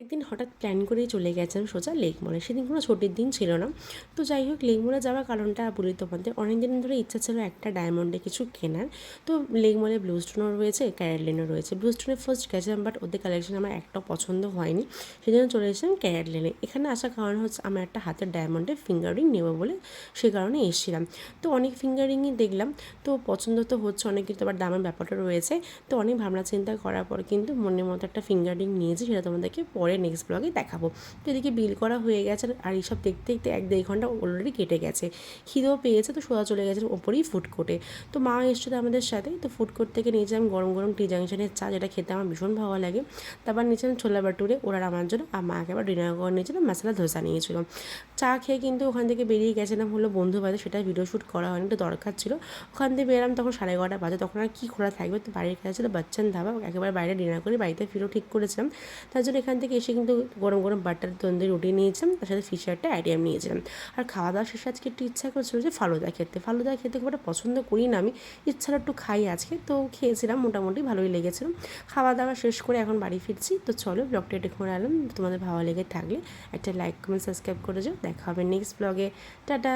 একদিন হঠাৎ প্ল্যান করেই চলে গেছিলাম সোজা লেক মলে। সেদিন কোনো ছুটির দিন ছিল না। তো যাই হোক, লেক মলে যাওয়ার কারণটা বলি তোমাদের। অনেক দিন ধরে ইচ্ছা ছিল একটা ডায়মন্ডে কিছু কেনার। তো লেক মলে ব্লু স্টোনও রয়েছে, ক্যারেটলেনও রয়েছে। ব্লু স্টোনে ফার্স্ট গেছিলাম, বাট ওদের কালেকশন আমার একটাও পছন্দ হয়নি। সেজন্য চলে এসেছিলাম ক্যারেটলেনে। এখানে আসার কারণ হচ্ছে আমার একটা হাতের ডায়মন্ডে ফিঙ্গারিং নেবো বলে সে কারণে এসেছিলাম। তো অনেক ফিঙ্গারিংই দেখলাম, তো পছন্দ তো হচ্ছে অনেক, কিন্তু আবার দামের ব্যাপারটা রয়েছে। তো অনেক ভাবনা চিন্তা করার পর কিন্তু মনের মতো একটা ফিঙ্গারিং নিয়েছি, সেটা তোমাদেরকে পরে নেক্সট ব্লগে দেখাবো। তো এদিকে বিল করা হয়ে গেছে, আর এইসব দেখতে দেখতে 1-1.5 ঘন্টা অলরেডি কেটে গেছে। খিদেও পেয়েছে, তো সোজা চলে গেছে ওপরেই ফুড কোর্টে। তো মা এসেছিল আমাদের সাথে। তো ফুড কোর্ট থেকে নিয়েছিলাম গরম গরম টি জাংশনের চা, যেটা খেতে আমার ভীষণ ভালো লাগে। তারপর নিয়েছিলাম ছোলা বাটুরে, ওরা আমার জন্য, আর মাকে আবার ডিনার করে নিয়েছিলাম মশলা ধোসা নিয়েছিলাম। চা খেয়ে কিন্তু ওখান থেকে বেরিয়ে গেছিলাম হলো বন্ধু বাড়ি, সেটা ভিডিও শ্যুট করা হয়নি, একটু দরকার ছিল। ওখান থেকে বেরোলাম তখন 11:30 বাজে, তখন আর কী খোলা থাকবে। তো বাড়ির কাছে ছিল বাচ্চান ধাবা, একেবারে বাইরে ডিনার করে বাড়িতে ফিরেও ঠিক করেছিলাম। তার জন্য এখান থেকে এসে কিন্তু গরম গরম বাটার তন্দুরি রুটি নিয়েছিলাম, তার সাথে ফিশের একটা আইটেম নিয়েছিলাম। আর খাওয়া দাওয়া শেষে আজকে একটু ইচ্ছা করছিল যে ফালুদা খেতে। ফালুদা খেতে খুব একটা পছন্দ করি না আমি, ইচ্ছাটা একটু খাই আজকে, তো খেয়েছিলাম, মোটামুটি ভালোই লেগেছিল। খাওয়া দাওয়া শেষ করে এখন বাড়ি ফিরছি। তো চলো ব্লগটা এটা করে আলাম। তোমাদের ভালো লেগে থাকলে একটা লাইক কমেন্ট সাবস্ক্রাইব করে যাও। দেখা হবে নেক্সট ব্লগে। টাটা।